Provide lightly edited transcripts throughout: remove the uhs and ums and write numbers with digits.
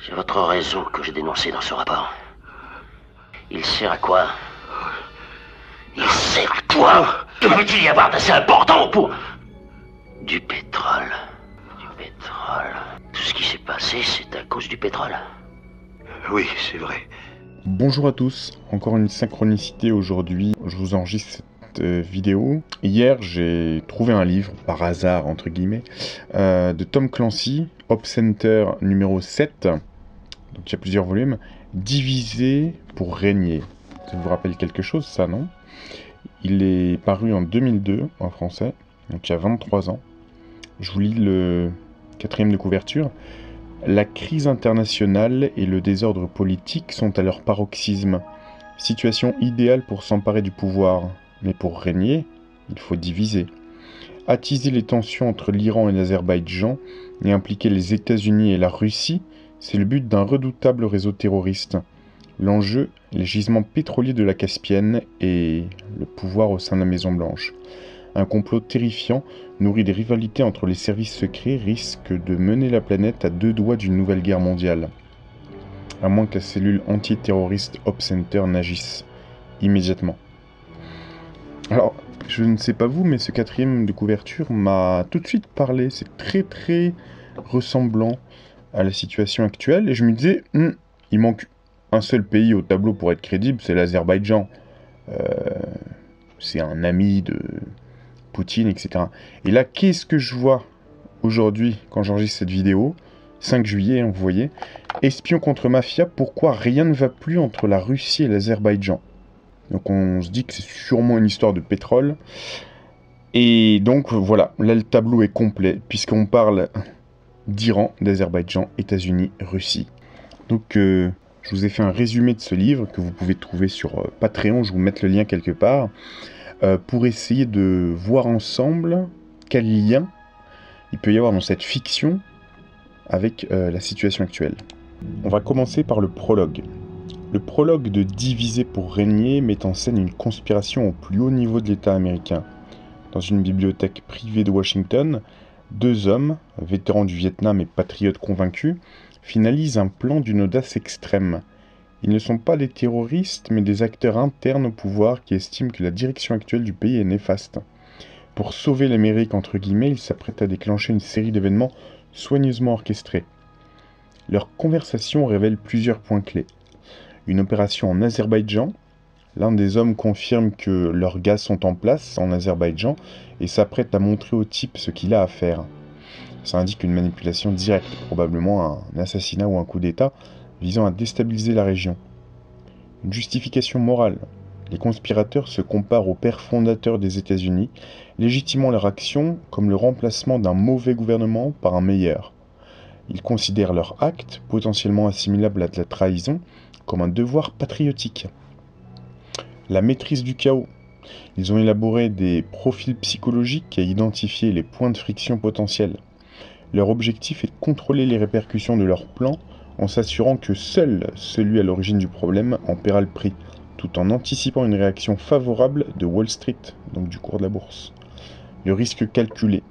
C'est votre réseau que j'ai dénoncé dans ce rapport. Il sert à quoi? Il sert à quoi? Que peut-il y avoir d'assez important pour... Du pétrole. Du pétrole. Tout ce qui s'est passé, c'est à cause du pétrole. Oui, c'est vrai. Bonjour à tous, encore une synchronicité aujourd'hui, je vous enregistre cette vidéo. Hier j'ai trouvé un livre, par hasard entre guillemets, de Tom Clancy, Op Center numéro 7, donc il y a plusieurs volumes, Diviser pour régner. Ça vous rappelle quelque chose ça, non? Il est paru en 2002 en français, donc il y a 23 ans. Je vous lis le 4e de couverture. La crise internationale et le désordre politique sont à leur paroxysme. Situation idéale pour s'emparer du pouvoir. Mais pour régner, il faut diviser. Attiser les tensions entre l'Iran et l'Azerbaïdjan et impliquer les États-Unis et la Russie, c'est le but d'un redoutable réseau terroriste. L'enjeu, les gisements pétroliers de la Caspienne et le pouvoir au sein de la Maison-Blanche. Un complot terrifiant, nourri des rivalités entre les services secrets, risque de mener la planète à deux doigts d'une nouvelle guerre mondiale. À moins que la cellule antiterroriste Op Center n'agisse immédiatement. Alors, je ne sais pas vous, mais ce 4e de couverture m'a tout de suite parlé. C'est très ressemblant à la situation actuelle. Et je me disais, il manque un seul pays au tableau pour être crédible, c'est l'Azerbaïdjan. C'est un ami de Poutine, etc. Et là, qu'est-ce que je vois aujourd'hui quand j'enregistre cette vidéo? 5 juillet, vous voyez. Espion contre mafia, pourquoi rien ne va plus entre la Russie et l'Azerbaïdjan? Donc on se dit que c'est sûrement une histoire de pétrole. Et donc voilà, là le tableau est complet, puisqu'on parle d'Iran, d'Azerbaïdjan, États-Unis, Russie. Donc je vous ai fait un résumé de ce livre que vous pouvez trouver sur Patreon, je vous mets le lien quelque part. Pour essayer de voir ensemble quel lien il peut y avoir dans cette fiction avec la situation actuelle. On va commencer par le prologue. Le prologue de Diviser pour régner met en scène une conspiration au plus haut niveau de l'État américain. Dans une bibliothèque privée de Washington, 2 hommes, vétérans du Vietnam et patriotes convaincus, finalisent un plan d'une audace extrême. Ils ne sont pas des terroristes, mais des acteurs internes au pouvoir qui estiment que la direction actuelle du pays est néfaste. Pour sauver l'Amérique, entre guillemets, ils s'apprêtent à déclencher une série d'événements soigneusement orchestrés. Leur conversation révèle plusieurs points clés. Une opération en Azerbaïdjan. L'un des hommes confirme que leurs gaz sont en place en Azerbaïdjan et s'apprête à montrer au type ce qu'il a à faire. Ça indique une manipulation directe, probablement un assassinat ou un coup d'État, visant à déstabiliser la région. Une justification morale. Les conspirateurs se comparent aux pères fondateurs des États-Unis, légitimant leur action comme le remplacement d'un mauvais gouvernement par un meilleur. Ils considèrent leur acte, potentiellement assimilable à de la trahison, comme un devoir patriotique. La maîtrise du chaos. Ils ont élaboré des profils psychologiques et identifié les points de friction potentiels. Leur objectif est de contrôler les répercussions de leur plan en s'assurant que seul celui à l'origine du problème en paiera le prix, tout en anticipant une réaction favorable de Wall Street, donc du cours de la bourse. Le risque calculé.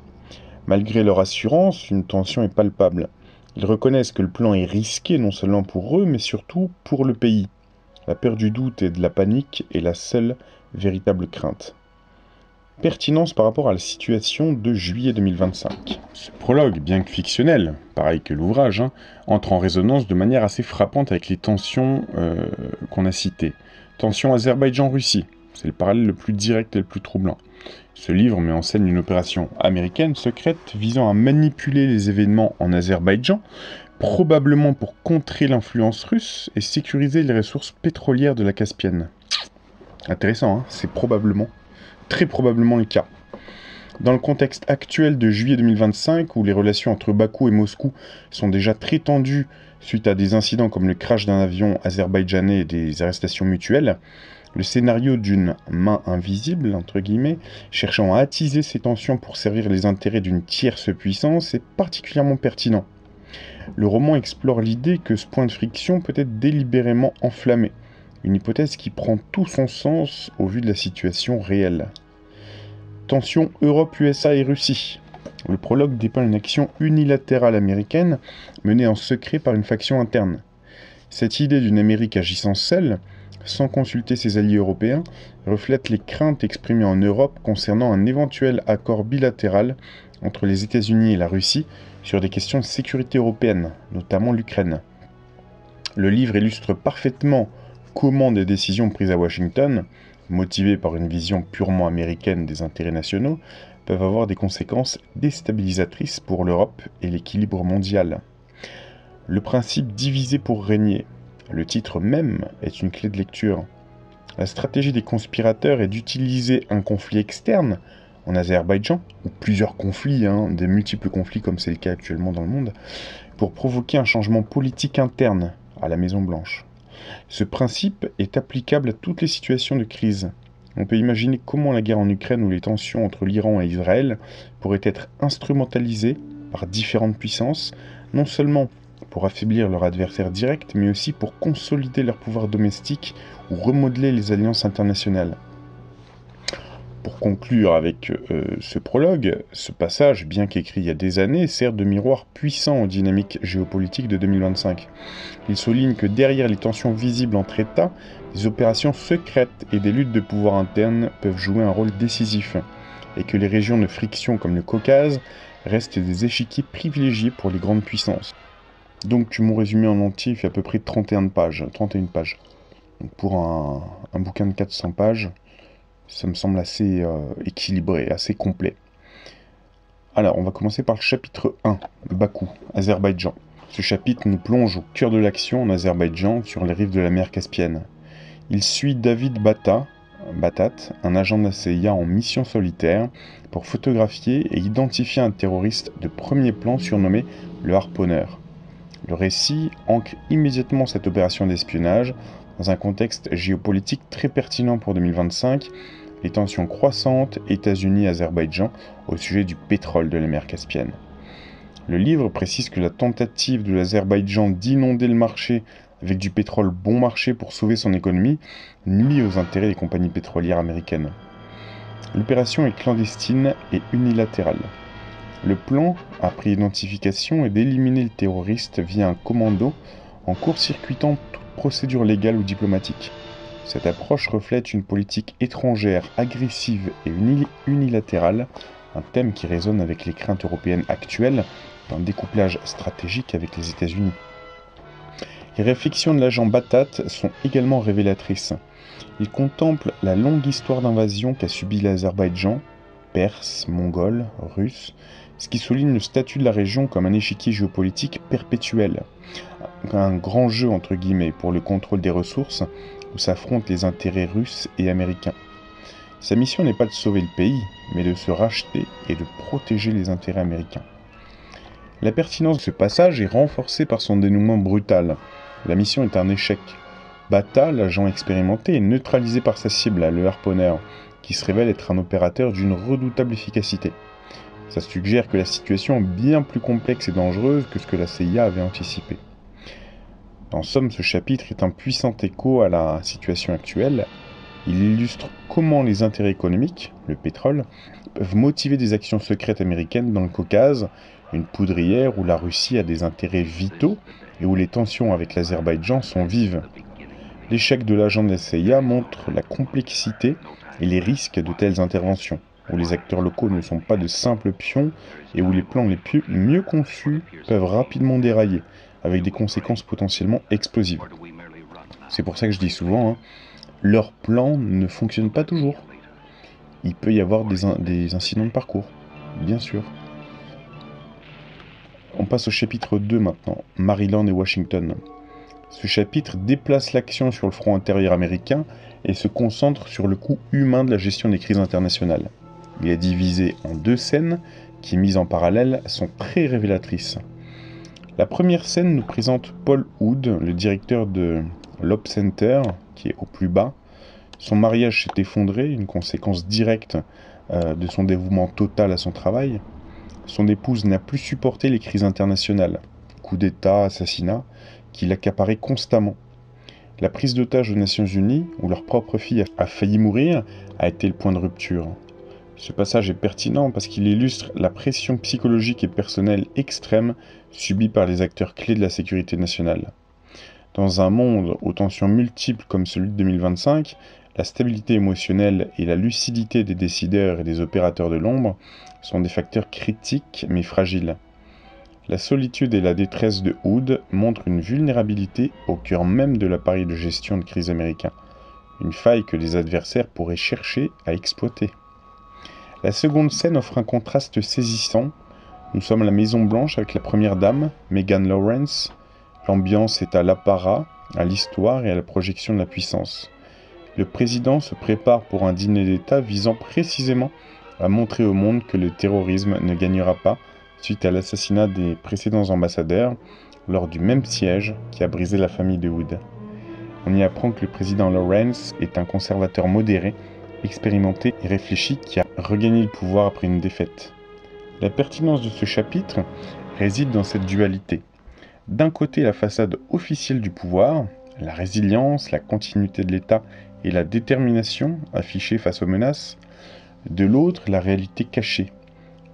Malgré leur assurance, une tension est palpable. Ils reconnaissent que le plan est risqué non seulement pour eux, mais surtout pour le pays. La peur du doute et de la panique est la seule véritable crainte. Pertinence par rapport à la situation de juillet 2025. Ce prologue, bien que fictionnel, pareil que l'ouvrage, entre en résonance de manière assez frappante avec les tensions qu'on a citées. Tension Azerbaïdjan-Russie, c'est le parallèle le plus direct et le plus troublant. Ce livre met en scène une opération américaine secrète visant à manipuler les événements en Azerbaïdjan, probablement pour contrer l'influence russe et sécuriser les ressources pétrolières de la Caspienne. Intéressant, c'est probablement, très probablement le cas. Dans le contexte actuel de juillet 2025, où les relations entre Bakou et Moscou sont déjà très tendues suite à des incidents comme le crash d'un avion azerbaïdjanais et des arrestations mutuelles, le scénario d'une main invisible, entre guillemets, cherchant à attiser ces tensions pour servir les intérêts d'une tierce puissance est particulièrement pertinent. Le roman explore l'idée que ce point de friction peut être délibérément enflammé, une hypothèse qui prend tout son sens au vu de la situation réelle. Tension Europe, USA et Russie. Le prologue dépeint une action unilatérale américaine menée en secret par une faction interne. Cette idée d'une Amérique agissant seule, sans consulter ses alliés européens, reflète les craintes exprimées en Europe concernant un éventuel accord bilatéral entre les États-Unis et la Russie sur des questions de sécurité européenne, notamment l'Ukraine. Le livre illustre parfaitement comment des décisions prises à Washington, motivées par une vision purement américaine des intérêts nationaux, peuvent avoir des conséquences déstabilisatrices pour l'Europe et l'équilibre mondial. Le principe diviser pour régner, le titre même est une clé de lecture. La stratégie des conspirateurs est d'utiliser un conflit externe, en Azerbaïdjan, ou plusieurs conflits, des multiples conflits comme c'est le cas actuellement dans le monde, pour provoquer un changement politique interne à la Maison-Blanche. Ce principe est applicable à toutes les situations de crise. On peut imaginer comment la guerre en Ukraine ou les tensions entre l'Iran et Israël pourraient être instrumentalisées par différentes puissances, non seulement pour affaiblir leur adversaire direct, mais aussi pour consolider leur pouvoir domestique ou remodeler les alliances internationales. Pour conclure avec ce prologue, ce passage, bien qu'écrit il y a des années, sert de miroir puissant aux dynamiques géopolitiques de 2025. Il souligne que derrière les tensions visibles entre États, des opérations secrètes et des luttes de pouvoir internes peuvent jouer un rôle décisif, et que les régions de friction comme le Caucase restent des échiquiers privilégiés pour les grandes puissances. Donc mon résumé en entier fait à peu près 31 pages. Donc pour un bouquin de 400 pages, ça me semble assez équilibré, assez complet. Alors, on va commencer par le chapitre 1, Bakou, Azerbaïdjan. Ce chapitre nous plonge au cœur de l'action en Azerbaïdjan, sur les rives de la mer Caspienne. Il suit David Batat, un agent de la CIA en mission solitaire, pour photographier et identifier un terroriste de premier plan surnommé le Harponneur. Le récit ancre immédiatement cette opération d'espionnage dans un contexte géopolitique très pertinent pour 2025, les tensions croissantes États-Unis-Azerbaïdjan au sujet du pétrole de la mer Caspienne. Le livre précise que la tentative de l'Azerbaïdjan d'inonder le marché avec du pétrole bon marché pour sauver son économie nuit aux intérêts des compagnies pétrolières américaines. L'opération est clandestine et unilatérale. Le plan a pris identification et d'éliminer le terroriste via un commando en court-circuitant toute procédure légale ou diplomatique. Cette approche reflète une politique étrangère agressive et unilatérale, un thème qui résonne avec les craintes européennes actuelles d'un découplage stratégique avec les États-Unis. Les réflexions de l'agent Batat sont également révélatrices. Il contemple la longue histoire d'invasion qu'a subie l'Azerbaïdjan, Perse, Mongol, Russe, ce qui souligne le statut de la région comme un échiquier géopolitique perpétuel, un grand jeu entre guillemets pour le contrôle des ressources où s'affrontent les intérêts russes et américains. Sa mission n'est pas de sauver le pays, mais de se racheter et de protéger les intérêts américains. La pertinence de ce passage est renforcée par son dénouement brutal. La mission est un échec. Batat, l'agent expérimenté, est neutralisé par sa cible, le Harponneur, qui se révèle être un opérateur d'une redoutable efficacité. Ça suggère que la situation est bien plus complexe et dangereuse que ce que la CIA avait anticipé. En somme, ce chapitre est un puissant écho à la situation actuelle. Il illustre comment les intérêts économiques, le pétrole, peuvent motiver des actions secrètes américaines dans le Caucase, une poudrière où la Russie a des intérêts vitaux et où les tensions avec l'Azerbaïdjan sont vives. L'échec de l'agent de la CIA montre la complexité et les risques de telles interventions, où les acteurs locaux ne sont pas de simples pions et où les plans les mieux conçus peuvent rapidement dérailler, avec des conséquences potentiellement explosives. C'est pour ça que je dis souvent, leurs plans ne fonctionnent pas toujours. Il peut y avoir des incidents de parcours, bien sûr. On passe au chapitre 2 maintenant, Maryland et Washington. Ce chapitre déplace l'action sur le front intérieur américain et se concentre sur le coût humain de la gestion des crises internationales. Il est divisé en 2 scènes qui, mises en parallèle, sont très révélatrices. La première scène nous présente Paul Hood, le directeur de l'Op Center, qui est au plus bas. Son mariage s'est effondré, une conséquence directe de son dévouement total à son travail. Son épouse n'a plus supporté les crises internationales, coups d'État, assassinats, qui l'accaparaient constamment. La prise d'otage aux Nations Unies, où leur propre fille a failli mourir, a été le point de rupture. Ce passage est pertinent parce qu'il illustre la pression psychologique et personnelle extrême subie par les acteurs clés de la sécurité nationale. Dans un monde aux tensions multiples comme celui de 2025, la stabilité émotionnelle et la lucidité des décideurs et des opérateurs de l'ombre sont des facteurs critiques mais fragiles. La solitude et la détresse de Hood montrent une vulnérabilité au cœur même de l'appareil de gestion de crise américain, une faille que les adversaires pourraient chercher à exploiter. La seconde scène offre un contraste saisissant. Nous sommes à la Maison-Blanche avec la première dame, Megan Lawrence. L'ambiance est à l'apparat, à l'histoire et à la projection de la puissance. Le président se prépare pour un dîner d'État visant précisément à montrer au monde que le terrorisme ne gagnera pas suite à l'assassinat des précédents ambassadeurs lors du même siège qui a brisé la famille de Hood. On y apprend que le président Lawrence est un conservateur modéré, expérimenté et réfléchi qui a regagné le pouvoir après une défaite. La pertinence de ce chapitre réside dans cette dualité. D'un côté, la façade officielle du pouvoir, la résilience, la continuité de l'État et la détermination affichée face aux menaces. De l'autre, la réalité cachée,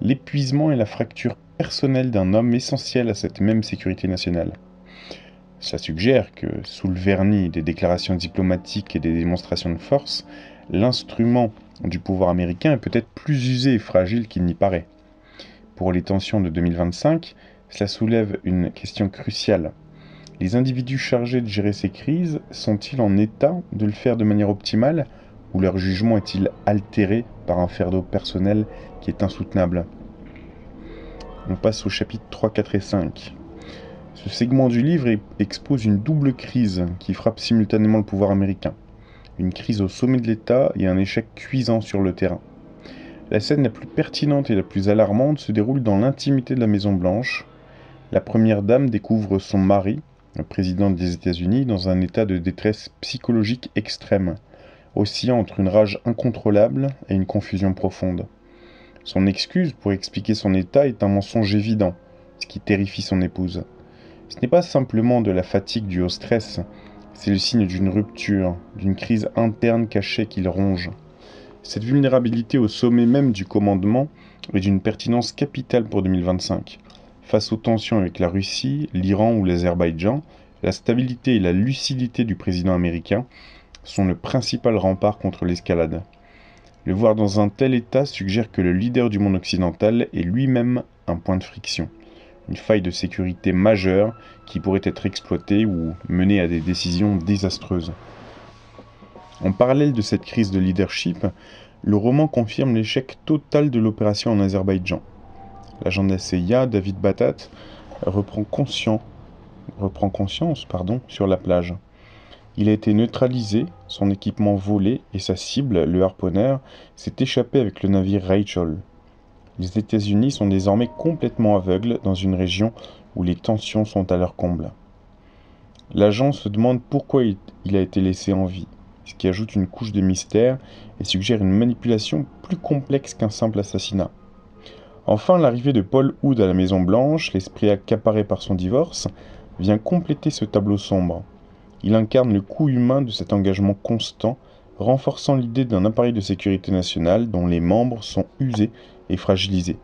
l'épuisement et la fracture personnelle d'un homme essentiel à cette même sécurité nationale. Ça suggère que, sous le vernis des déclarations diplomatiques et des démonstrations de force, l'instrument du pouvoir américain est peut-être plus usé et fragile qu'il n'y paraît. Pour les tensions de 2025, cela soulève une question cruciale. Les individus chargés de gérer ces crises sont-ils en état de le faire de manière optimale ou leur jugement est-il altéré par un fardeau personnel qui est insoutenable? On passe au chapitre 3, 4 et 5. Ce segment du livre expose une double crise qui frappe simultanément le pouvoir américain. Une crise au sommet de l'État et un échec cuisant sur le terrain. La scène la plus pertinente et la plus alarmante se déroule dans l'intimité de la Maison-Blanche. La première dame découvre son mari, le président des États-Unis, dans un état de détresse psychologique extrême, oscillant entre une rage incontrôlable et une confusion profonde. Son excuse pour expliquer son état est un mensonge évident, ce qui terrifie son épouse. Ce n'est pas simplement de la fatigue due au stress, c'est le signe d'une rupture, d'une crise interne cachée qu'il ronge. Cette vulnérabilité au sommet même du commandement est d'une pertinence capitale pour 2025. Face aux tensions avec la Russie, l'Iran ou l'Azerbaïdjan, la stabilité et la lucidité du président américain sont le principal rempart contre l'escalade. Le voir dans un tel état suggère que le leader du monde occidental est lui-même un point de friction, une faille de sécurité majeure qui pourrait être exploitée ou mener à des décisions désastreuses. En parallèle de cette crise de leadership, le roman confirme l'échec total de l'opération en Azerbaïdjan. L'agent de la CIA, David Batat, reprend conscience sur la plage. Il a été neutralisé, son équipement volé et sa cible, le harponneur, s'est échappé avec le navire Rachel. Les États-Unis sont désormais complètement aveugles dans une région où les tensions sont à leur comble. L'agent se demande pourquoi il a été laissé en vie, ce qui ajoute une couche de mystère et suggère une manipulation plus complexe qu'un simple assassinat. Enfin, l'arrivée de Paul Hood à la Maison-Blanche, l'esprit accaparé par son divorce, vient compléter ce tableau sombre. Il incarne le coût humain de cet engagement constant, renforçant l'idée d'un appareil de sécurité nationale dont les membres sont usés et fragilisés.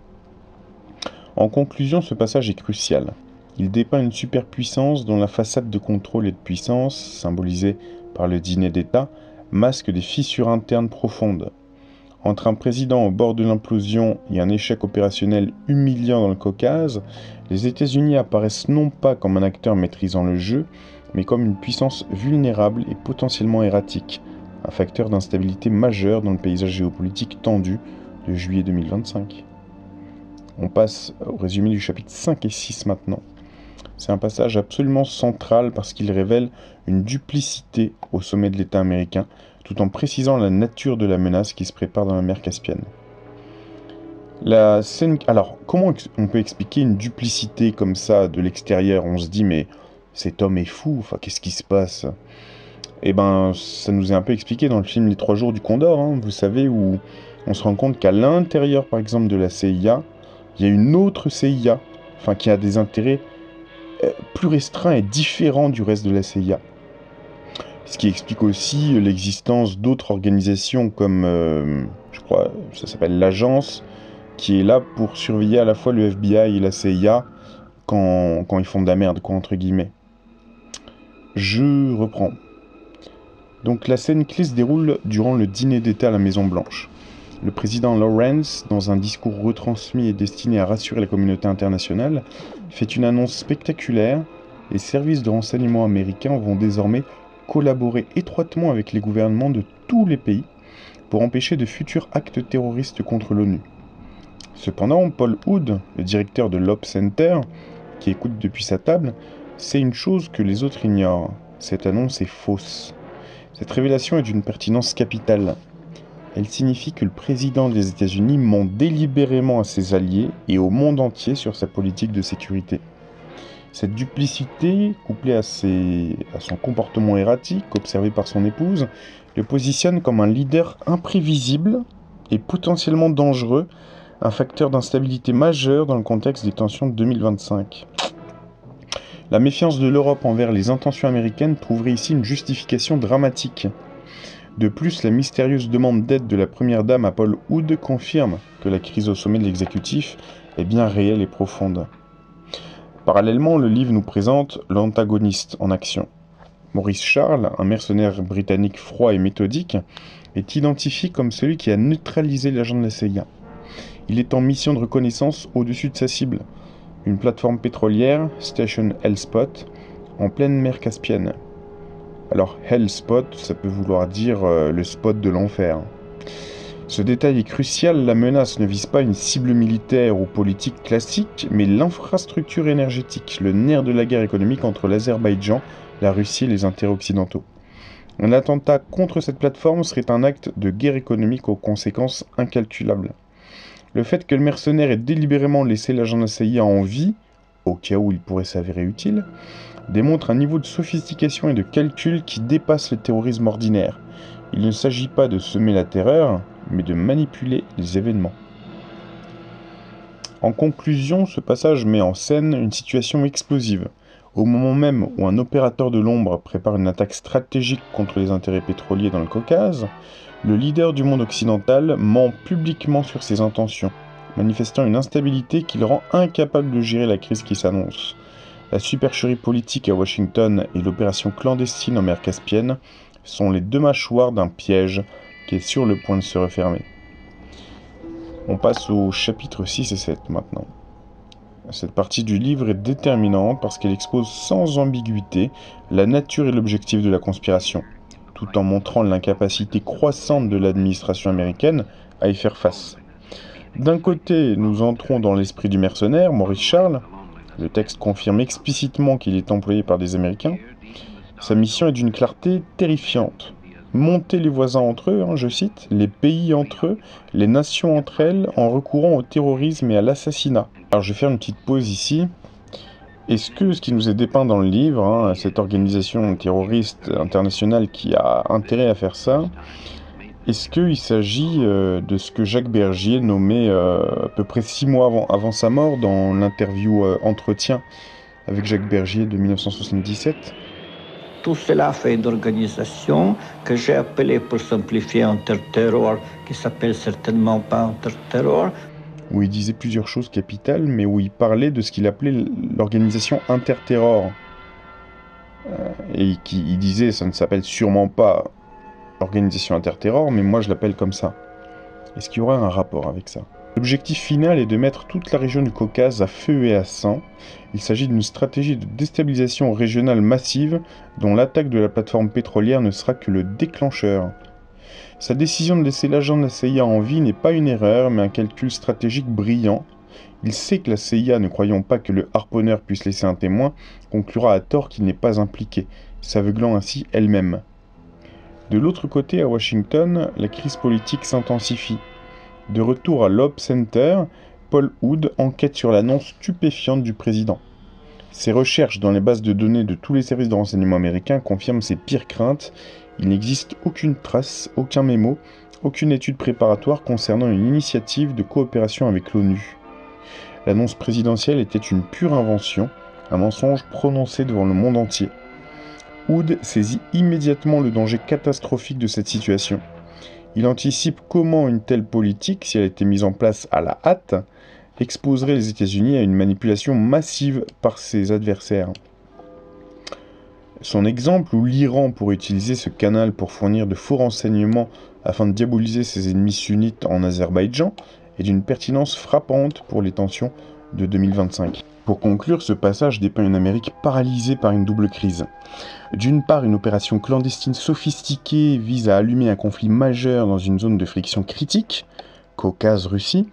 En conclusion, ce passage est crucial. Il dépeint une superpuissance dont la façade de contrôle et de puissance, symbolisée par le dîner d'État, masque des fissures internes profondes. Entre un président au bord de l'implosion et un échec opérationnel humiliant dans le Caucase, les États-Unis apparaissent non pas comme un acteur maîtrisant le jeu, mais comme une puissance vulnérable et potentiellement erratique, un facteur d'instabilité majeur dans le paysage géopolitique tendu de juillet 2025. On passe au résumé du chapitre 5 et 6 maintenant. C'est un passage absolument central parce qu'il révèle une duplicité au sommet de l'État américain, tout en précisant la nature de la menace qui se prépare dans la mer Caspienne. La scène... Alors, comment on peut expliquer une duplicité comme ça de l'extérieur? On se dit, mais cet homme est fou, enfin, qu'est-ce qui se passe? Eh ben, ça nous est un peu expliqué dans le film Les 3 jours du Condor, hein, vous savez, où on se rend compte qu'à l'intérieur, par exemple, de la CIA, il y a une autre CIA, enfin, qui a des intérêts plus restreints et différents du reste de la CIA. Ce qui explique aussi l'existence d'autres organisations comme, je crois, ça s'appelle l'agence, qui est là pour surveiller à la fois le FBI et la CIA quand ils font de la merde, quoi, entre guillemets. Je reprends. Donc la scène clé se déroule durant le dîner d'État à la Maison-Blanche. Le président Lawrence, dans un discours retransmis et destiné à rassurer la communauté internationale, fait une annonce spectaculaire. Les services de renseignement américains vont désormais collaborer étroitement avec les gouvernements de tous les pays pour empêcher de futurs actes terroristes contre l'ONU. Cependant, Paul Hood, le directeur de l'Op Center, qui écoute depuis sa table, sait une chose que les autres ignorent. Cette annonce est fausse. Cette révélation est d'une pertinence capitale. Elle signifie que le président des États-Unis ment délibérément à ses alliés et au monde entier sur sa politique de sécurité. Cette duplicité, couplée à son comportement erratique, observé par son épouse, le positionne comme un leader imprévisible et potentiellement dangereux, un facteur d'instabilité majeur dans le contexte des tensions de 2025. La méfiance de l'Europe envers les intentions américaines trouverait ici une justification dramatique. De plus, la mystérieuse demande d'aide de la première dame à Paul Hood confirme que la crise au sommet de l'exécutif est bien réelle et profonde. Parallèlement, le livre nous présente l'antagoniste en action. Maurice Charles, un mercenaire britannique froid et méthodique, est identifié comme celui qui a neutralisé l'agent de la CIA. Il est en mission de reconnaissance au-dessus de sa cible, une plateforme pétrolière, Station Hellspot, en pleine mer Caspienne. Alors Hellspot, ça peut vouloir dire le spot de l'enfer. Ce détail est crucial, la menace ne vise pas une cible militaire ou politique classique, mais l'infrastructure énergétique, le nerf de la guerre économique entre l'Azerbaïdjan, la Russie et les intérêts occidentaux. Un attentat contre cette plateforme serait un acte de guerre économique aux conséquences incalculables. Le fait que le mercenaire ait délibérément laissé l'agent de la CIA en vie, au cas où il pourrait s'avérer utile, démontre un niveau de sophistication et de calcul qui dépasse le terrorisme ordinaire. Il ne s'agit pas de semer la terreur, mais de manipuler les événements. En conclusion, ce passage met en scène une situation explosive. Au moment même où un opérateur de l'ombre prépare une attaque stratégique contre les intérêts pétroliers dans le Caucase, le leader du monde occidental ment publiquement sur ses intentions, manifestant une instabilité qui le rend incapable de gérer la crise qui s'annonce. La supercherie politique à Washington et l'opération clandestine en mer Caspienne sont les deux mâchoires d'un piège qui est sur le point de se refermer. On passe aux chapitres 6 et 7 maintenant. Cette partie du livre est déterminante parce qu'elle expose sans ambiguïté la nature et l'objectif de la conspiration, tout en montrant l'incapacité croissante de l'administration américaine à y faire face. D'un côté, nous entrons dans l'esprit du mercenaire, Maurice Charles. Le texte confirme explicitement qu'il est employé par des Américains. Sa mission est d'une clarté terrifiante. Monter les voisins entre eux, je cite, les pays entre eux, les nations entre elles, en recourant au terrorisme et à l'assassinat. Alors je vais faire une petite pause ici. Est-ce que ce qui nous est dépeint dans le livre, cette organisation terroriste internationale qui a intérêt à faire ça, est-ce qu'il s'agit de ce que Jacques Bergier nommait à peu près 6 mois avant sa mort dans l'interview Entretien avec Jacques Bergier de 1977 ? Tout cela fait une organisation que j'ai appelée pour simplifier Interterror, qui s'appelle certainement pas Interterror. Où il disait plusieurs choses capitales, mais où il parlait de ce qu'il appelait l'organisation Interterror. Et il disait, ça ne s'appelle sûrement pas organisation Interterror, mais moi je l'appelle comme ça. Est-ce qu'il y aura un rapport avec ça ? L'objectif final est de mettre toute la région du Caucase à feu et à sang. Il s'agit d'une stratégie de déstabilisation régionale massive dont l'attaque de la plateforme pétrolière ne sera que le déclencheur. Sa décision de laisser l'agent de la CIA en vie n'est pas une erreur, mais un calcul stratégique brillant. Il sait que la CIA, ne croyant pas que le harponneur puisse laisser un témoin, conclura à tort qu'il n'est pas impliqué, s'aveuglant ainsi elle-même. De l'autre côté, à Washington, la crise politique s'intensifie. De retour à l'Op Center, Paul Hood enquête sur l'annonce stupéfiante du président. Ses recherches dans les bases de données de tous les services de renseignement américains confirment ses pires craintes. Il n'existe aucune trace, aucun mémo, aucune étude préparatoire concernant une initiative de coopération avec l'ONU. L'annonce présidentielle était une pure invention, un mensonge prononcé devant le monde entier. Hood saisit immédiatement le danger catastrophique de cette situation. Il anticipe comment une telle politique, si elle était mise en place à la hâte, exposerait les États-Unis à une manipulation massive par ses adversaires. Son exemple où l'Iran pourrait utiliser ce canal pour fournir de faux renseignements afin de diaboliser ses ennemis sunnites en Azerbaïdjan est d'une pertinence frappante pour les tensions de 2025. Pour conclure, ce passage dépeint une Amérique paralysée par une double crise. D'une part, une opération clandestine sophistiquée vise à allumer un conflit majeur dans une zone de friction critique, Caucase-Russie.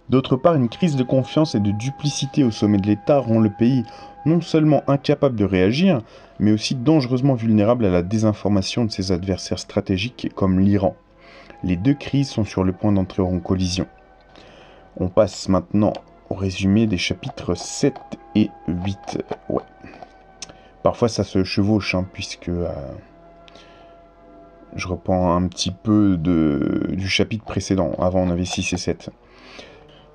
D'autre part, une crise de confiance et de duplicité au sommet de l'État rend le pays non seulement incapable de réagir, mais aussi dangereusement vulnérable à la désinformation de ses adversaires stratégiques comme l'Iran. Les deux crises sont sur le point d'entrer en collision. On passe maintenant au résumé des chapitres 7 et 8. Ouais. Parfois ça se chevauche, puisque je reprends un petit peu du chapitre précédent. Avant on avait 6 et 7.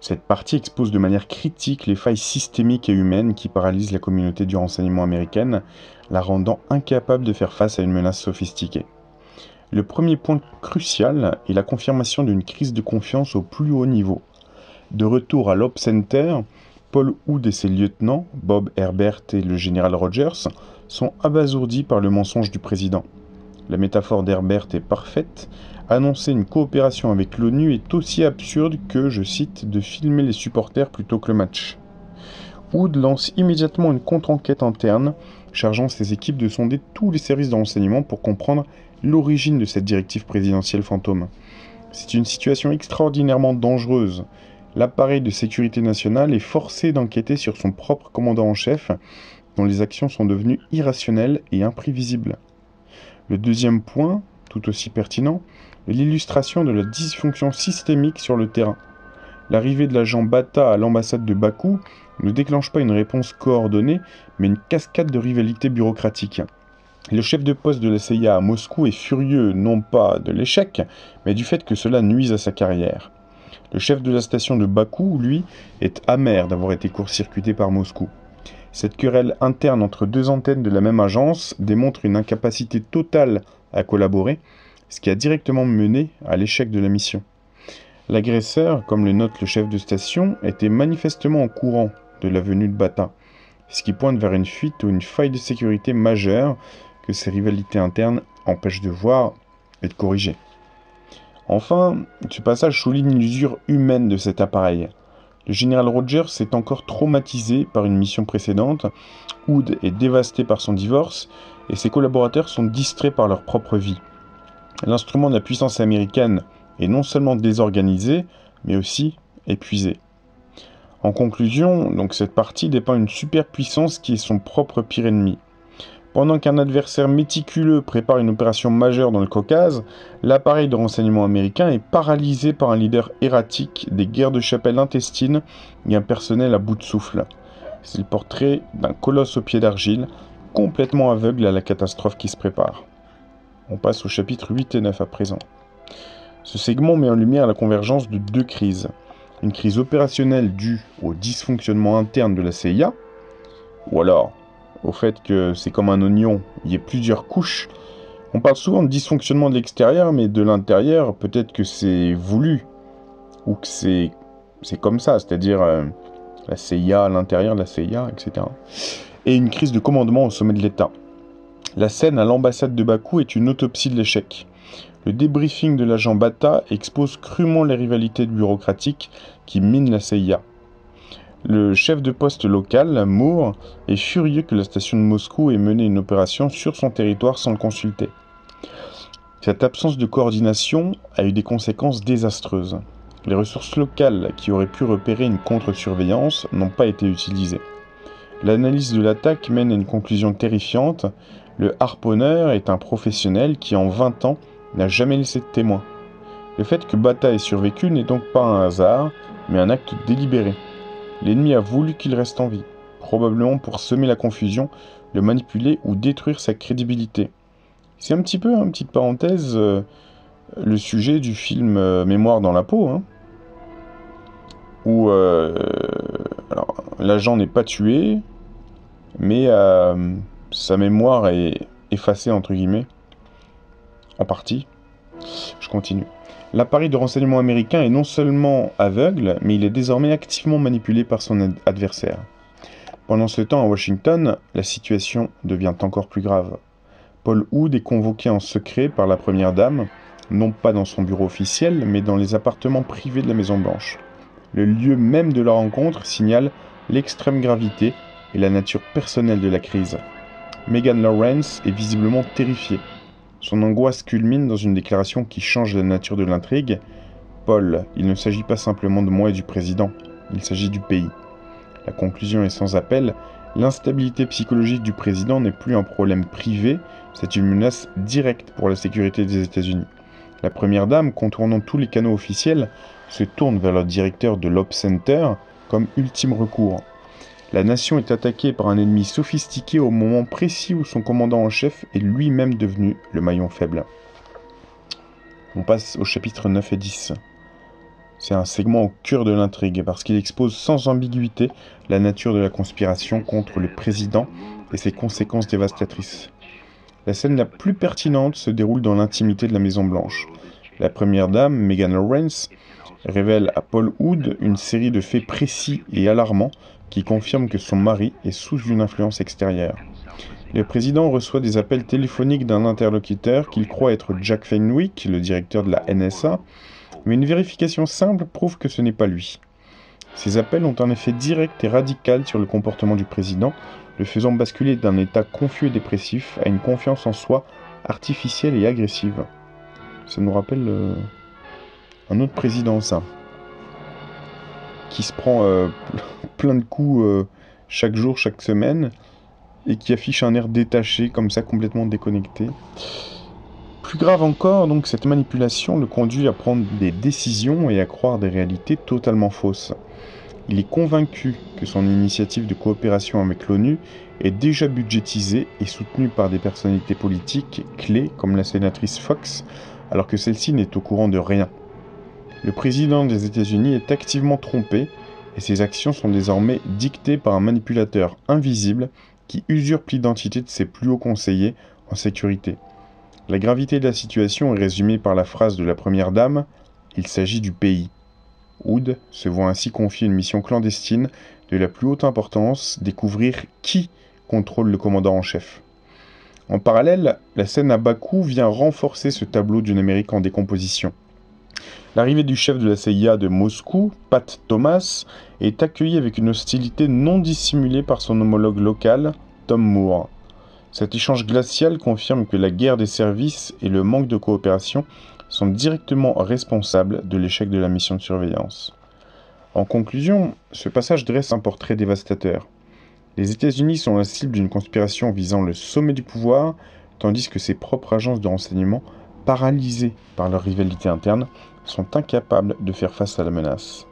Cette partie expose de manière critique les failles systémiques et humaines qui paralysent la communauté du renseignement américaine, la rendant incapable de faire face à une menace sophistiquée. Le premier point crucial est la confirmation d'une crise de confiance au plus haut niveau. De retour à l'Op Center, Paul Hood et ses lieutenants, Bob Herbert et le général Rogers, sont abasourdis par le mensonge du président. La métaphore d'Herbert est parfaite. Annoncer une coopération avec l'ONU est aussi absurde que, je cite, de filmer les supporters plutôt que le match. Hood lance immédiatement une contre-enquête interne, chargeant ses équipes de sonder tous les services de renseignement pour comprendre l'origine de cette directive présidentielle fantôme. C'est une situation extraordinairement dangereuse. L'appareil de sécurité nationale est forcé d'enquêter sur son propre commandant en chef, dont les actions sont devenues irrationnelles et imprévisibles. Le deuxième point, tout aussi pertinent, est l'illustration de la dysfonction systémique sur le terrain. L'arrivée de l'agent Bata à l'ambassade de Bakou ne déclenche pas une réponse coordonnée, mais une cascade de rivalités bureaucratiques. Le chef de poste de la CIA à Moscou est furieux non pas de l'échec, mais du fait que cela nuise à sa carrière. Le chef de la station de Bakou, lui, est amer d'avoir été court-circuité par Moscou. Cette querelle interne entre deux antennes de la même agence démontre une incapacité totale à collaborer, ce qui a directement mené à l'échec de la mission. L'agresseur, comme le note le chef de station, était manifestement au courant de la venue de Bata, ce qui pointe vers une fuite ou une faille de sécurité majeure que ces rivalités internes empêchent de voir et de corriger. Enfin, ce passage souligne l'usure humaine de cet appareil. Le général Rogers est encore traumatisé par une mission précédente, Hood est dévasté par son divorce, et ses collaborateurs sont distraits par leur propre vie. L'instrument de la puissance américaine est non seulement désorganisé, mais aussi épuisé. En conclusion, donc cette partie dépeint une superpuissance qui est son propre pire ennemi. Pendant qu'un adversaire méticuleux prépare une opération majeure dans le Caucase, l'appareil de renseignement américain est paralysé par un leader erratique, des guerres de chapelle intestines et un personnel à bout de souffle. C'est le portrait d'un colosse au pied d'argile, complètement aveugle à la catastrophe qui se prépare. On passe au chapitre 8 et 9 à présent. Ce segment met en lumière la convergence de deux crises. Une crise opérationnelle due au dysfonctionnement interne de la CIA, ou alors au fait que c'est comme un oignon, il y a plusieurs couches. On parle souvent de dysfonctionnement de l'extérieur, mais de l'intérieur, peut-être que c'est voulu, ou que c'est comme ça, c'est-à-dire la CIA à l'intérieur de la CIA, etc. Et une crise de commandement au sommet de l'État. La scène à l'ambassade de Bakou est une autopsie de l'échec. Le débriefing de l'agent Bata expose crûment les rivalités bureaucratiques qui minent la CIA. Le chef de poste local, Moore, est furieux que la station de Moscou ait mené une opération sur son territoire sans le consulter. Cette absence de coordination a eu des conséquences désastreuses. Les ressources locales qui auraient pu repérer une contre-surveillance n'ont pas été utilisées. L'analyse de l'attaque mène à une conclusion terrifiante. Le harponneur est un professionnel qui, en 20 ans, n'a jamais laissé de témoin. Le fait que Bata ait survécu n'est donc pas un hasard, mais un acte délibéré. L'ennemi a voulu qu'il reste en vie, probablement pour semer la confusion, le manipuler ou détruire sa crédibilité. C'est un petit peu, petite parenthèse, le sujet du film Mémoire dans la peau, où l'agent n'est pas tué, mais sa mémoire est effacée, entre guillemets, en partie. Je continue. L'appareil de renseignement américain est non seulement aveugle, mais il est désormais activement manipulé par son adversaire. Pendant ce temps, à Washington, la situation devient encore plus grave. Paul Hood est convoqué en secret par la Première Dame, non pas dans son bureau officiel, mais dans les appartements privés de la Maison-Blanche. Le lieu même de la rencontre signale l'extrême gravité et la nature personnelle de la crise. Megan Lawrence est visiblement terrifiée. Son angoisse culmine dans une déclaration qui change la nature de l'intrigue. « Paul, il ne s'agit pas simplement de moi et du président, il s'agit du pays. » La conclusion est sans appel, l'instabilité psychologique du président n'est plus un problème privé, c'est une menace directe pour la sécurité des États-Unis. La Première Dame, contournant tous les canaux officiels, se tourne vers le directeur de l'Op Center comme ultime recours. La nation est attaquée par un ennemi sophistiqué au moment précis où son commandant en chef est lui-même devenu le maillon faible. On passe au chapitre 9 et 10. C'est un segment au cœur de l'intrigue parce qu'il expose sans ambiguïté la nature de la conspiration contre le président et ses conséquences dévastatrices. La scène la plus pertinente se déroule dans l'intimité de la Maison-Blanche. La Première Dame, Megan Lawrence, révèle à Paul Hood une série de faits précis et alarmants qui confirment que son mari est sous une influence extérieure. Le président reçoit des appels téléphoniques d'un interlocuteur qu'il croit être Jack Fenwick, le directeur de la NSA, mais une vérification simple prouve que ce n'est pas lui. Ces appels ont un effet direct et radical sur le comportement du président, le faisant basculer d'un état confus et dépressif à une confiance en soi artificielle et agressive. Ça nous rappelle un autre président, ça, qui se prend plein de coups chaque jour, chaque semaine, et qui affiche un air détaché, comme ça, complètement déconnecté. Plus grave encore, donc, cette manipulation le conduit à prendre des décisions et à croire des réalités totalement fausses. Il est convaincu que son initiative de coopération avec l'ONU est déjà budgétisée et soutenue par des personnalités politiques clés comme la sénatrice Fox, alors que celle-ci n'est au courant de rien. Le président des États-Unis est activement trompé et ses actions sont désormais dictées par un manipulateur invisible qui usurpe l'identité de ses plus hauts conseillers en sécurité. La gravité de la situation est résumée par la phrase de la Première Dame « Il s'agit du pays ». Hood se voit ainsi confier une mission clandestine de la plus haute importance, découvrir qui contrôle le commandant en chef. En parallèle, la scène à Bakou vient renforcer ce tableau d'une Amérique en décomposition. L'arrivée du chef de la CIA de Moscou, Pat Thomas, est accueillie avec une hostilité non dissimulée par son homologue local, Tom Moore. Cet échange glacial confirme que la guerre des services et le manque de coopération sont directement responsables de l'échec de la mission de surveillance. En conclusion, ce passage dresse un portrait dévastateur. Les États-Unis sont la cible d'une conspiration visant le sommet du pouvoir, tandis que ses propres agences de renseignement, paralysées par leur rivalité interne, sont incapables de faire face à la menace.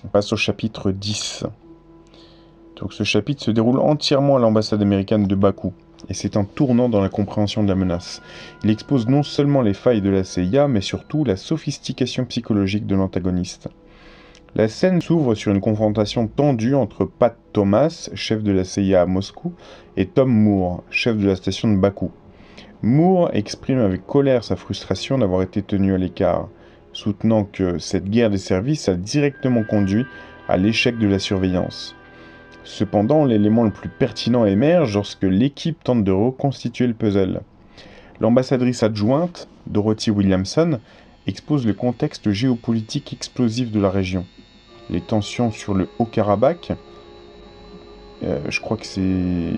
On passe au chapitre 10. Donc ce chapitre se déroule entièrement à l'ambassade américaine de Bakou, et c'est un tournant dans la compréhension de la menace. Il expose non seulement les failles de la CIA, mais surtout la sophistication psychologique de l'antagoniste. La scène s'ouvre sur une confrontation tendue entre Pat Thomas, chef de la CIA à Moscou, et Tom Moore, chef de la station de Bakou. Moore exprime avec colère sa frustration d'avoir été tenu à l'écart, soutenant que cette guerre des services a directement conduit à l'échec de la surveillance. Cependant, l'élément le plus pertinent émerge lorsque l'équipe tente de reconstituer le puzzle. L'ambassadrice adjointe, Dorothy Williamson, expose le contexte géopolitique explosif de la région. Les tensions sur le Haut-Karabakh, je crois que c'est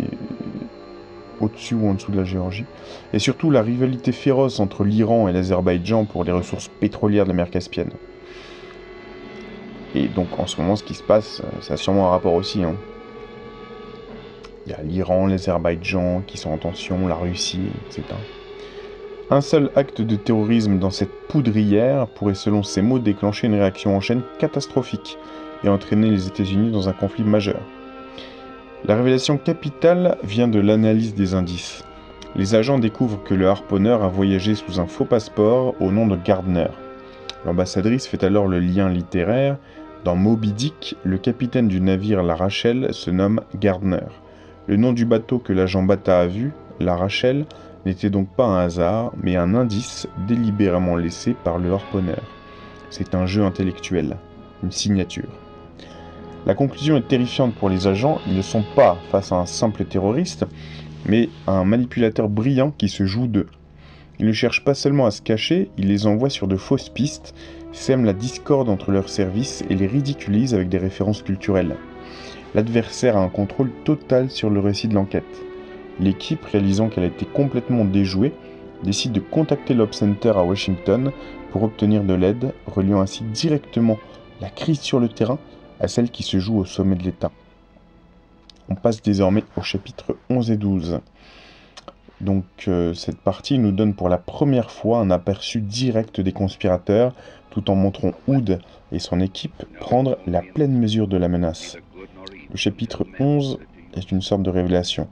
au-dessus ou en dessous de la Géorgie, et surtout la rivalité féroce entre l'Iran et l'Azerbaïdjan pour les ressources pétrolières de la mer Caspienne. Et donc en ce moment, ce qui se passe, ça a sûrement un rapport aussi. Il y a l'Iran, l'Azerbaïdjan qui sont en tension, la Russie, etc. Un seul acte de terrorisme dans cette poudrière pourrait, selon ces mots, déclencher une réaction en chaîne catastrophique et entraîner les États-Unis dans un conflit majeur. La révélation capitale vient de l'analyse des indices. Les agents découvrent que le harponneur a voyagé sous un faux passeport au nom de Gardner. L'ambassadrice fait alors le lien littéraire. Dans Moby Dick, le capitaine du navire La Rachel se nomme Gardner. Le nom du bateau que l'agent Bata a vu, La Rachel, n'était donc pas un hasard, mais un indice délibérément laissé par le harponneur. C'est un jeu intellectuel, une signature. La conclusion est terrifiante pour les agents, ils ne sont pas face à un simple terroriste, mais à un manipulateur brillant qui se joue d'eux. Il ne cherche pas seulement à se cacher, il les envoie sur de fausses pistes, sème la discorde entre leurs services et les ridiculise avec des références culturelles. L'adversaire a un contrôle total sur le récit de l'enquête. L'équipe, réalisant qu'elle a été complètement déjouée, décide de contacter l'Op Center à Washington pour obtenir de l'aide, reliant ainsi directement la crise sur le terrain à celle qui se joue au sommet de l'État. On passe désormais au chapitre 11 et 12. Donc cette partie nous donne pour la première fois un aperçu direct des conspirateurs, tout en montrant Hood et son équipe prendre la pleine mesure de la menace. Le chapitre 11 est une sorte de révélation.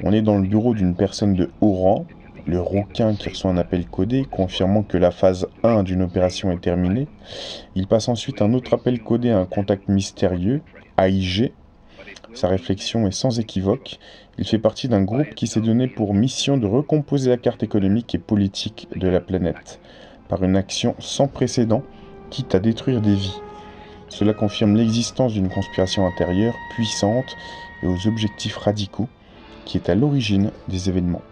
On est dans le bureau d'une personne de haut rang, le rouquin qui reçoit un appel codé confirmant que la phase 1 d'une opération est terminée. Il passe ensuite un autre appel codé à un contact mystérieux, AIG. Sa réflexion est sans équivoque. Il fait partie d'un groupe qui s'est donné pour mission de recomposer la carte économique et politique de la planète, par une action sans précédent, quitte à détruire des vies. Cela confirme l'existence d'une conspiration intérieure puissante et aux objectifs radicaux, qui est à l'origine des événements.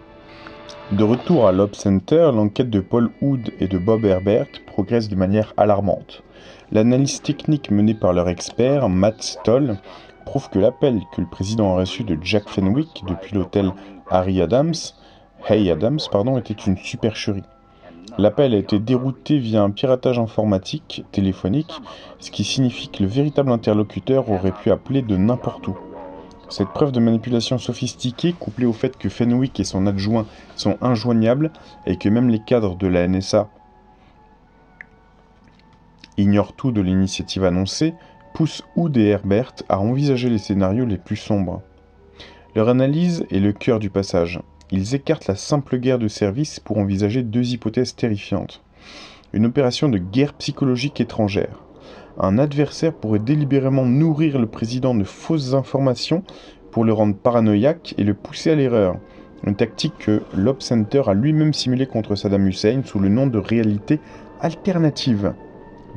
De retour à l'Op Center, l'enquête de Paul Hood et de Bob Herbert progresse de manière alarmante. L'analyse technique menée par leur expert, Matt Stoll, prouve que l'appel que le président a reçu de Jack Fenwick depuis l'hôtel Hay Adams, était une supercherie. L'appel a été dérouté via un piratage informatique, téléphonique, ce qui signifie que le véritable interlocuteur aurait pu appeler de n'importe où. Cette preuve de manipulation sophistiquée, couplée au fait que Fenwick et son adjoint sont injoignables et que même les cadres de la NSA ignorent tout de l'initiative annoncée, pousse Hood et Herbert à envisager les scénarios les plus sombres. Leur analyse est le cœur du passage. Ils écartent la simple guerre de service pour envisager deux hypothèses terrifiantes. Une opération de guerre psychologique étrangère. Un adversaire pourrait délibérément nourrir le président de fausses informations pour le rendre paranoïaque et le pousser à l'erreur. Une tactique que l'Op Center a lui-même simulée contre Saddam Hussein sous le nom de réalité alternative.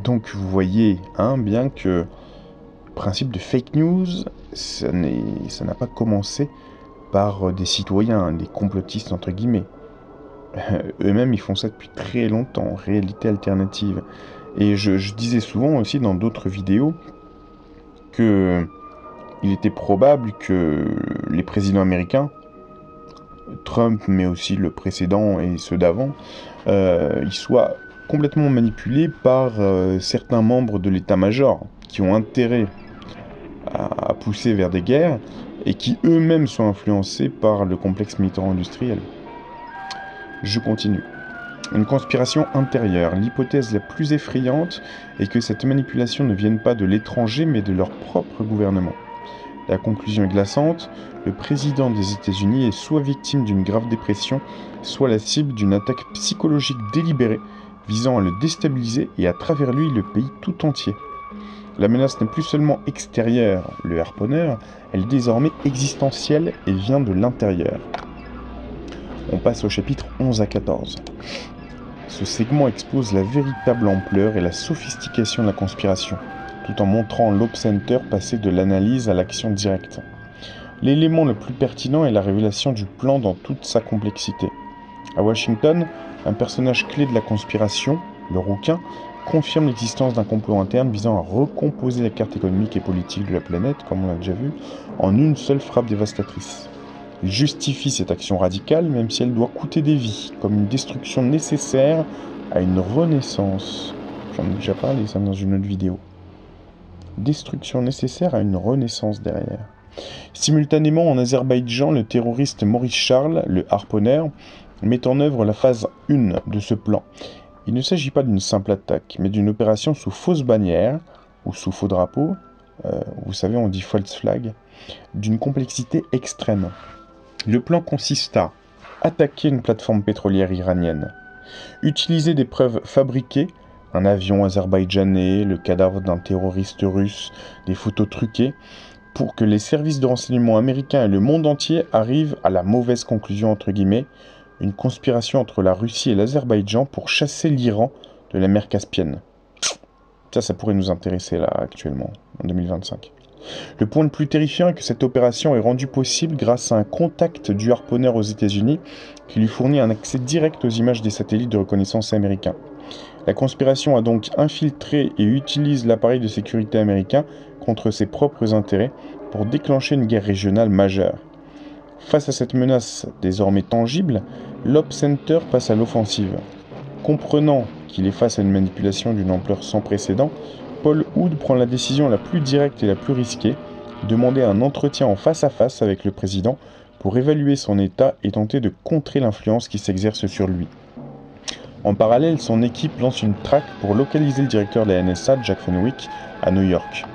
Donc vous voyez bien que le principe de fake news, ça n'a pas commencé par des citoyens, des complotistes entre guillemets. Eux-mêmes ils font ça depuis très longtemps, réalité alternative. Et je disais souvent aussi dans d'autres vidéos que il était probable que les présidents américains, Trump mais aussi le précédent et ceux d'avant, ils soient complètement manipulés par certains membres de l'état-major qui ont intérêt à pousser vers des guerres et qui eux-mêmes sont influencés par le complexe militaro-industriel. Je continue. Une conspiration intérieure. L'hypothèse la plus effrayante est que cette manipulation ne vienne pas de l'étranger mais de leur propre gouvernement. La conclusion est glaçante, le président des États-Unis est soit victime d'une grave dépression, soit la cible d'une attaque psychologique délibérée visant à le déstabiliser et à travers lui le pays tout entier. La menace n'est plus seulement extérieure, le harponneur, elle est désormais existentielle et vient de l'intérieur. On passe au chapitre 11 à 14. Ce segment expose la véritable ampleur et la sophistication de la conspiration, tout en montrant l'Op Center passer de l'analyse à l'action directe. L'élément le plus pertinent est la révélation du plan dans toute sa complexité. À Washington, un personnage clé de la conspiration, le rouquin, confirme l'existence d'un complot interne visant à recomposer la carte économique et politique de la planète, comme on l'a déjà vu, en une seule frappe dévastatrice. Il justifie cette action radicale, même si elle doit coûter des vies, comme une destruction nécessaire à une renaissance. J'en ai déjà parlé, ça, dans une autre vidéo. Destruction nécessaire à une renaissance derrière. Simultanément, en Azerbaïdjan, le terroriste Maurice Charles, le harponneur, met en œuvre la phase 1 de ce plan. Il ne s'agit pas d'une simple attaque, mais d'une opération sous fausse bannière, ou sous faux drapeau, vous savez, on dit false flag, d'une complexité extrême. Le plan consiste à attaquer une plateforme pétrolière iranienne, utiliser des preuves fabriquées, un avion azerbaïdjanais, le cadavre d'un terroriste russe, des photos truquées, pour que les services de renseignement américains et le monde entier arrivent à la mauvaise conclusion, entre guillemets, une conspiration entre la Russie et l'Azerbaïdjan pour chasser l'Iran de la mer Caspienne. Ça pourrait nous intéresser là actuellement, en 2025. Le point le plus terrifiant est que cette opération est rendue possible grâce à un contact du harponneur aux États-Unis qui lui fournit un accès direct aux images des satellites de reconnaissance américains. La conspiration a donc infiltré et utilise l'appareil de sécurité américain contre ses propres intérêts pour déclencher une guerre régionale majeure. Face à cette menace désormais tangible, l'Op Center passe à l'offensive. Comprenant qu'il est face à une manipulation d'une ampleur sans précédent, Paul Hood prend la décision la plus directe et la plus risquée, demander un entretien en face à face avec le président pour évaluer son état et tenter de contrer l'influence qui s'exerce sur lui. En parallèle, son équipe lance une traque pour localiser le directeur de la NSA, Jack Fenwick, à New York.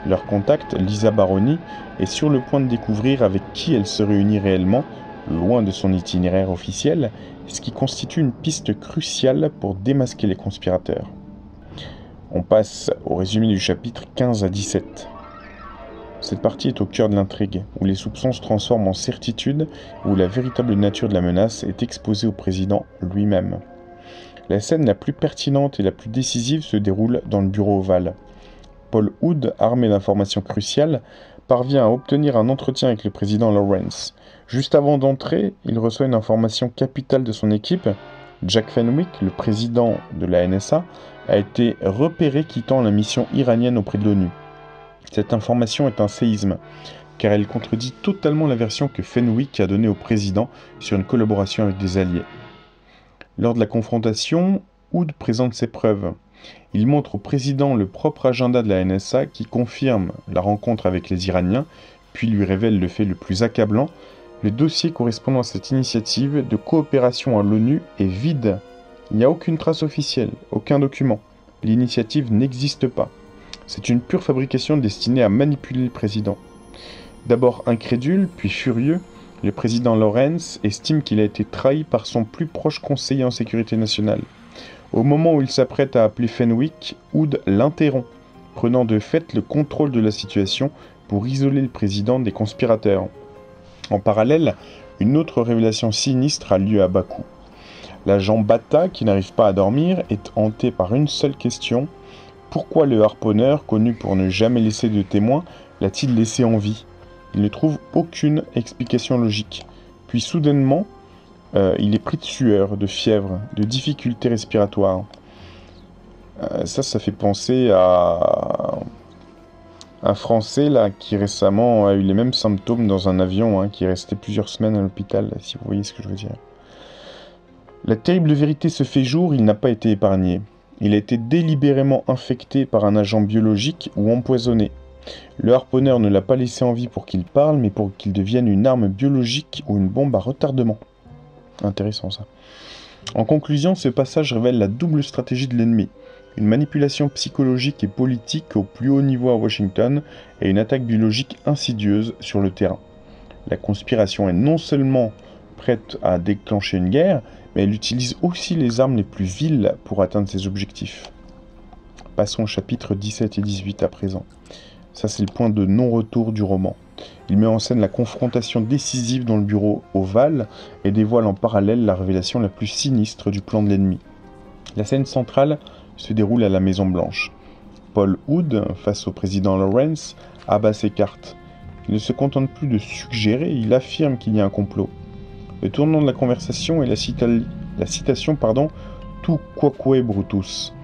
Leur contact, Lisa Baroni, est sur le point de découvrir avec qui elle se réunit réellement, loin de son itinéraire officiel, ce qui constitue une piste cruciale pour démasquer les conspirateurs. On passe au résumé du chapitre 15 à 17. Cette partie est au cœur de l'intrigue, où les soupçons se transforment en certitude, où la véritable nature de la menace est exposée au président lui-même. La scène la plus pertinente et la plus décisive se déroule dans le bureau ovale. Paul Hood, armé d'informations cruciales, parvient à obtenir un entretien avec le président Lawrence. Juste avant d'entrer, il reçoit une information capitale de son équipe. Jack Fenwick, le président de la NSA, a été repéré quittant la mission iranienne auprès de l'ONU. Cette information est un séisme, car elle contredit totalement la version que Fenwick a donnée au président sur une collaboration avec des alliés. Lors de la confrontation, Hood présente ses preuves. Il montre au président le propre agenda de la NSA qui confirme la rencontre avec les Iraniens, puis lui révèle le fait le plus accablant. Le dossier correspondant à cette initiative de coopération à l'ONU est vide. Il n'y a aucune trace officielle, aucun document. L'initiative n'existe pas. C'est une pure fabrication destinée à manipuler le président. D'abord incrédule, puis furieux, le président Lawrence estime qu'il a été trahi par son plus proche conseiller en sécurité nationale. Au moment où il s'apprête à appeler Fenwick, Hood l'interrompt, prenant de fait le contrôle de la situation pour isoler le président des conspirateurs. En parallèle, une autre révélation sinistre a lieu à Bakou. L'agent Bata, qui n'arrive pas à dormir, est hanté par une seule question. Pourquoi le harponneur, connu pour ne jamais laisser de témoins, l'a-t-il laissé en vie ? Il ne trouve aucune explication logique. Puis soudainement, il est pris de sueur, de fièvre, de difficultés respiratoires. Ça fait penser à un Français là, qui récemment a eu les mêmes symptômes dans un avion, qui est resté plusieurs semaines à l'hôpital, si vous voyez ce que je veux dire. La terrible vérité se fait jour, il n'a pas été épargné. Il a été délibérément infecté par un agent biologique ou empoisonné. Le harponneur ne l'a pas laissé en vie pour qu'il parle, mais pour qu'il devienne une arme biologique ou une bombe à retardement. Intéressant ça. En conclusion, ce passage révèle la double stratégie de l'ennemi. Une manipulation psychologique et politique au plus haut niveau à Washington et une attaque biologique insidieuse sur le terrain. La conspiration est non seulement prête à déclencher une guerre, mais elle utilise aussi les armes les plus viles pour atteindre ses objectifs. Passons aux chapitres 17 et 18 à présent. Ça, c'est le point de non-retour du roman. Il met en scène la confrontation décisive dans le bureau ovale et dévoile en parallèle la révélation la plus sinistre du plan de l'ennemi. La scène centrale se déroule à la Maison-Blanche. Paul Hood, face au président Lawrence, abat ses cartes. Il ne se contente plus de suggérer, il affirme qu'il y a un complot. Le tournant de la conversation est la citation « Tu quoque Brutus »,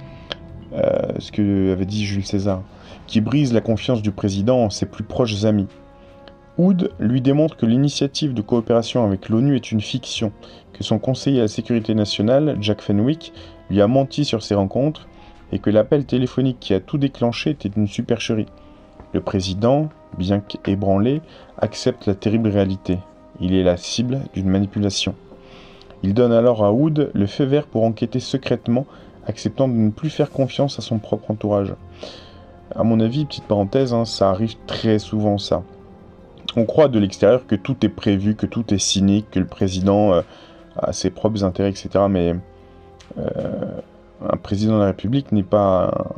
ce que avait dit Jules César, qui brise la confiance du président en ses plus proches amis. Hood lui démontre que l'initiative de coopération avec l'ONU est une fiction, que son conseiller à la sécurité nationale, Jack Fenwick, lui a menti sur ces rencontres, et que l'appel téléphonique qui a tout déclenché était une supercherie. Le président, bien qu'ébranlé, accepte la terrible réalité. Il est la cible d'une manipulation. Il donne alors à Hood le feu vert pour enquêter secrètement, acceptant de ne plus faire confiance à son propre entourage. À mon avis, petite parenthèse, ça arrive très souvent ça. On croit de l'extérieur que tout est prévu, que tout est cynique, que le président a ses propres intérêts, etc. Mais un président de la République n'est pas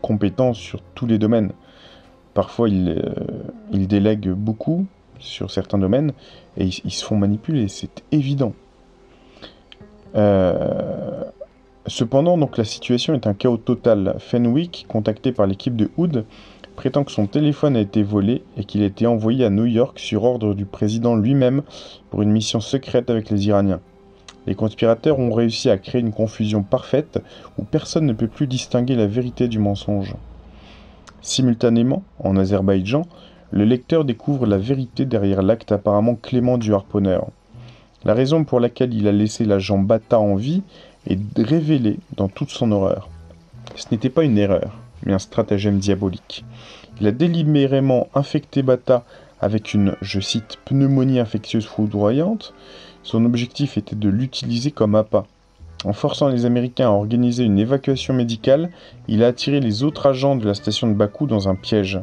compétent sur tous les domaines. Parfois, il délègue beaucoup sur certains domaines, et ils se font manipuler, c'est évident. Cependant, donc, la situation est un chaos total. Fenwick, contacté par l'équipe de Hood, prétend que son téléphone a été volé et qu'il a été envoyé à New York sur ordre du président lui-même pour une mission secrète avec les Iraniens. Les conspirateurs ont réussi à créer une confusion parfaite où personne ne peut plus distinguer la vérité du mensonge. Simultanément, en Azerbaïdjan, le lecteur découvre la vérité derrière l'acte apparemment clément du harponneur. La raison pour laquelle il a laissé l'agent Bata en vie est révélée dans toute son horreur. Ce n'était pas une erreur, mais un stratagème diabolique. Il a délibérément infecté Bata avec une, je cite, pneumonie infectieuse foudroyante. Son objectif était de l'utiliser comme appât. En forçant les Américains à organiser une évacuation médicale, il a attiré les autres agents de la station de Bakou dans un piège.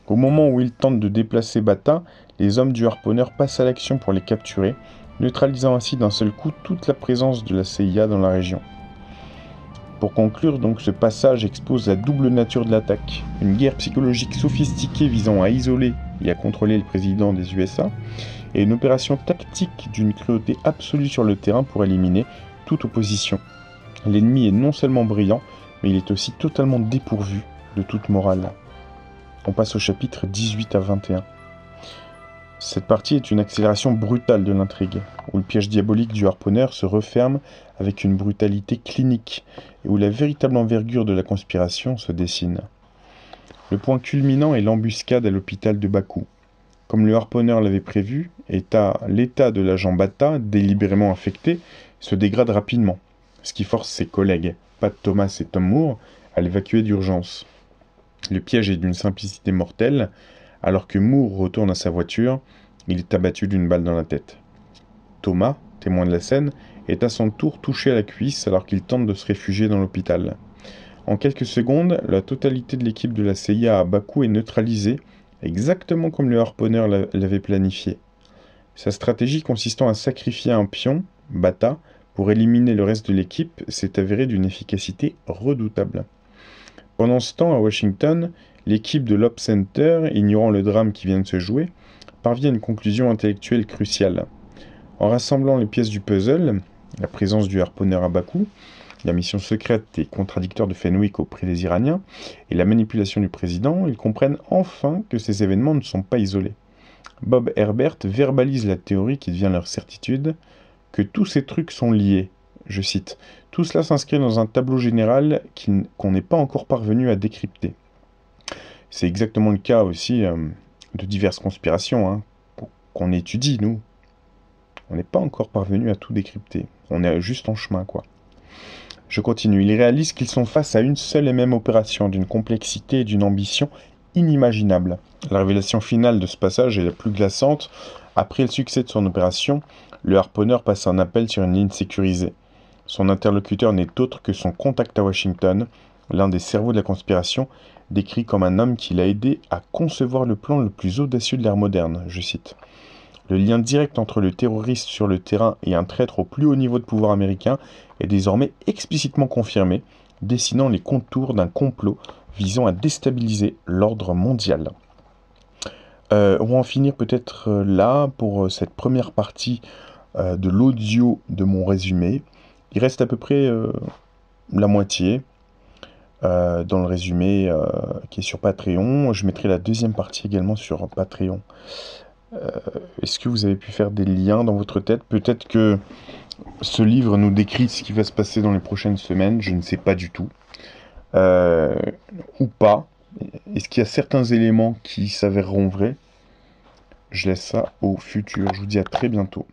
Au moment où ils tentent de déplacer Bata, les hommes du harponneur passent à l'action pour les capturer, neutralisant ainsi d'un seul coup toute la présence de la CIA dans la région. Pour conclure, donc, ce passage expose la double nature de l'attaque. Une guerre psychologique sophistiquée visant à isoler et à contrôler le président des USA, et une opération tactique d'une cruauté absolue sur le terrain pour éliminer toute opposition. L'ennemi est non seulement brillant, mais il est aussi totalement dépourvu de toute morale. On passe au chapitre 18 à 21. Cette partie est une accélération brutale de l'intrigue, où le piège diabolique du harponneur se referme avec une brutalité clinique, et où la véritable envergure de la conspiration se dessine. Le point culminant est l'embuscade à l'hôpital de Bakou. Comme le harponneur l'avait prévu, l'état de l'agent Bata, délibérément infecté, se dégrade rapidement, ce qui force ses collègues, Pat Thomas et Tom Moore, à l'évacuer d'urgence. Le piège est d'une simplicité mortelle. Alors que Moore retourne à sa voiture, il est abattu d'une balle dans la tête. Thomas, témoin de la scène, est à son tour touché à la cuisse alors qu'il tente de se réfugier dans l'hôpital. En quelques secondes, la totalité de l'équipe de la CIA à Bakou est neutralisée, exactement comme le harponneur l'avait planifié. Sa stratégie consistant à sacrifier un pion, Bata, pour éliminer le reste de l'équipe s'est avérée d'une efficacité redoutable. Pendant ce temps, à Washington, l'équipe de l'Op Center, ignorant le drame qui vient de se jouer, parvient à une conclusion intellectuelle cruciale. En rassemblant les pièces du puzzle, la présence du harponneur à Bakou, la mission secrète et contradictoire de Fenwick auprès des Iraniens, et la manipulation du président, ils comprennent enfin que ces événements ne sont pas isolés. Bob Herbert verbalise la théorie qui devient leur certitude, que tous ces trucs sont liés. Je cite, « Tout cela s'inscrit dans un tableau général qu'on n'est pas encore parvenu à décrypter. » C'est exactement le cas aussi de diverses conspirations qu'on étudie, nous. On n'est pas encore parvenu à tout décrypter. On est juste en chemin, quoi. Je continue. Ils réalisent qu'ils sont face à une seule et même opération, d'une complexité et d'une ambition inimaginables. La révélation finale de ce passage est la plus glaçante. Après le succès de son opération, le harponneur passe un appel sur une ligne sécurisée. Son interlocuteur n'est autre que son contact à Washington, l'un des cerveaux de la conspiration, décrit comme un homme qui l'a aidé à concevoir le plan le plus audacieux de l'ère moderne, je cite. Le lien direct entre le terroriste sur le terrain et un traître au plus haut niveau de pouvoir américain est désormais explicitement confirmé, dessinant les contours d'un complot visant à déstabiliser l'ordre mondial. On va en finir peut-être là pour cette première partie de l'audio de mon résumé. Il reste à peu près la moitié dans le résumé qui est sur Patreon. Je mettrai la deuxième partie également sur Patreon. Est-ce que vous avez pu faire des liens dans votre tête? Peut-être que ce livre nous décrit ce qui va se passer dans les prochaines semaines, je ne sais pas du tout. Ou pas. Est-ce qu'il y a certains éléments qui s'avéreront vrais? Je laisse ça au futur. Je vous dis à très bientôt.